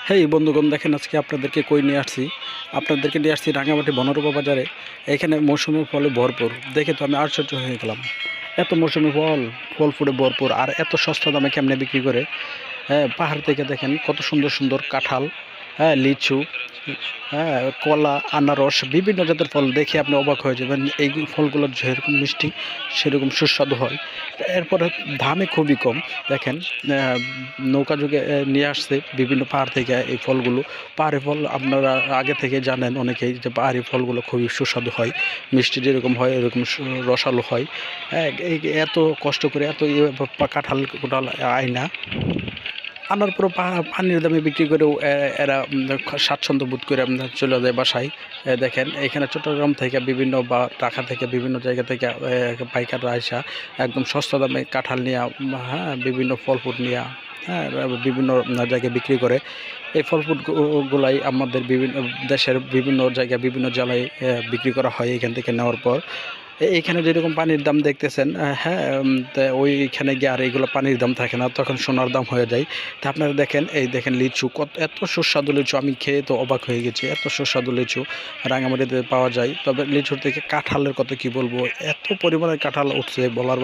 হেই বন্ধুগণ, দেখেন আজকে আপনাদেরকে কই নিয়ে আসছি। আপনাদেরকে নিয়ে আসছি রাঙামাটি বনরূপা বাজারে। এখানে মৌসুমি ফলে ভরপুর। দেখে তো আমি আশ্চর্য হয়ে গেলাম। এত মৌসুমি ফল ফুটে ভরপুর, আর এত সস্তা দামে কেমনে বিক্রি করে। হ্যাঁ, পাহাড় থেকে দেখেন কত সুন্দর সুন্দর কাঁঠাল, হ্যাঁ লিচু, হ্যাঁ কলা, আনারস, বিভিন্ন জাতের ফল দেখে আপনি অবাক হয়ে যাবেন। এই ফলগুলো যেরকম মিষ্টি সেরকম সুস্বাদু হয়। এরপরে দামে খুবই কম। দেখেন নৌকা যুগে নিয়ে আসছে বিভিন্ন পাহাড় থেকে এই ফলগুলো। পাহাড়ি ফল আপনারা আগে থেকে জানেন অনেকেই, যে পাহাড়ি ফলগুলো খুবই সুস্বাদু হয়, মিষ্টি যেরকম হয় এরকম রসালো হয়। হ্যাঁ, এত কষ্ট করে এত কাঁঠাল কোটাল আয় না, আনার পরও পানির দামে বিক্রি করেও এরা স্বাচ্ছন্দ্য বোধ করে চলে যায় বাসায়। দেখেন এখানে চট্টগ্রাম থেকে বিভিন্ন বা ঢাকা থেকে বিভিন্ন জায়গা থেকে পাইকাররা আইসা একদম সস্তা দামে কাঁঠাল নিয়ে, হ্যাঁ বিভিন্ন ফল ফ্রুট নিয়ে, হ্যাঁ বিভিন্ন জায়গায় বিক্রি করে। এই ফল ফ্রুটগুলাই আমাদের বিভিন্ন দেশের বিভিন্ন জায়গায় বিভিন্ন জেলায় বিক্রি করা হয়। এখান থেকে নেওয়ার পর এইখানে যেরকম পানির দাম দেখতেছেন, হ্যাঁ তা ওইখানে গিয়ে আর এইগুলো পানির দাম থাকে না, তখন সোনার দাম হয়ে যায়। তা আপনারা দেখেন, এই দেখেন লিচু, কত এত সুস্বাদু লিচু, আমি খেয়ে তো অবাক হয়ে গেছি। এত সুস্বাদু লিচু রাঙামাটিতে পাওয়া যায়। তবে লিচুর থেকে কাঁঠালের কথা কি বলবো, এত পরিমাণে কাঁঠাল উঠছে বলার